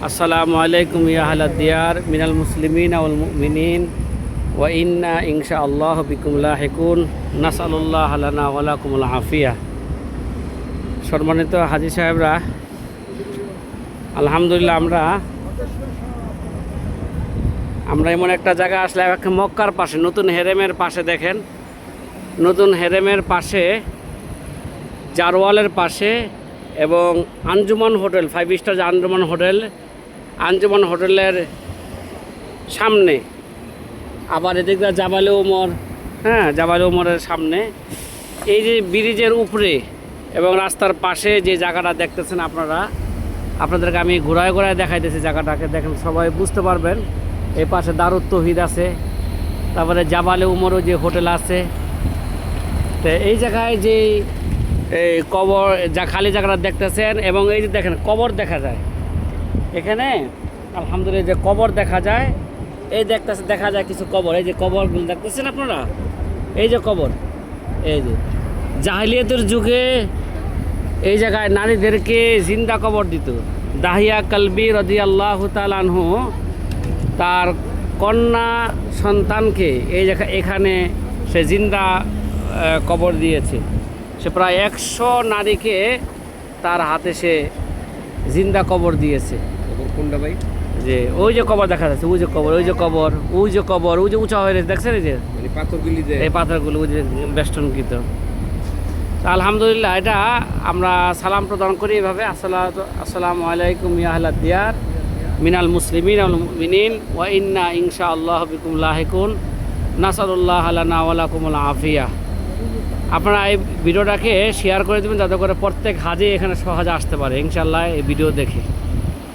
আসসালামু আলাইকুম ইয়া আহলাদ দিয়ার মিনাল মুসলিমিন ওয়াল মুমিনিন ওয়া ইন্না ইনশাআল্লাহু বিকুম লাহিকুন নাসআলুল্লাহ লানা ওয়া লাকুমুল আফিয়া। সম্মানিত হাজী সাহেবরা, আলহামদুলিল্লাহ আমরা এমন একটা জায়গা আসলাম, মক্কার পাশে, নতুন হেরেমের পাশে। দেখেন, নতুন হেরেমের পাশে, জারওয়ালের পাশে এবং আঞ্জুমান হোটেল, 5 স্টার আঞ্জুমান হোটেলের সামনে, আবার এদিকটা জাবালে ওমর, জাবালে ওমরের সামনে, এই যে ব্রিজের উপরে এবং রাস্তার পাশে যে জায়গাটা দেখতেছেন আপনাদেরকে আমি ঘোরায় দেখাইতেছি জায়গাটাকে। দেখেন, সবাই বুঝতে পারবেন। এই পাশে দারুত তৌহিদ আছে, তারপরে জাবালে ওমরও যে হোটেল আছে। তো এই জায়গায় যে এই কবর, যা খালি জায়গাটা দেখতেছেন, এবং এই যে দেখেন কবর দেখা যায় এখানে, আলহামদুলিল্লাহ, যে কবর দেখা যায়, এই দেখা যায় কিছু কবর। এই যে কবরগুলো দেখতেছেন আপনারা, এই যে কবর, এই যে জাহিলিয়াতের যুগে এই জায়গায় নারীদেরকে জিন্দা কবর দিত। দাহিয়া কালবি রাদিয়াল্লাহু তাআলা আনহু তার কন্যা সন্তানকে এই জায়গা, এখানে সে জিন্দা কবর দিয়েছে। সে প্রায় 100 নারীকে তার হাতে সে জিন্দা কবর দিয়েছে। কোনটা ভাই? যে ওই যে কবর দেখা যাচ্ছে, ওই যে কবর, ওই যে কবর, ওই যে কবর, ওই যে উঁচা হয়ে গেছে, দেখছেন? এই যে পাথরগুলি, এই পাথরগুলো, ওই যে বেষ্টনকৃত। আলহামদুলিল্লাহ, এটা আমরা সালাম প্রদান করি এভাবে, আসসালামু আলাইকুম ইয়া আহলাদ দিয়ার মিনাল মুসলিমিন ওয়াল মুমিনিন ওয়া ইন্না ইনশাআল্লাহু বিকুম লাহিকুন নাসআলুল্লাহ লানা ওয়া লাকুমুল আফিয়া। আপনারা এই ভিডিওটাকে শেয়ার করে দেবেন যাতে করে প্রত্যেক হাজি এখানে সহজে আসতে পারে ইনশাআল্লাহ এই ভিডিও দেখে।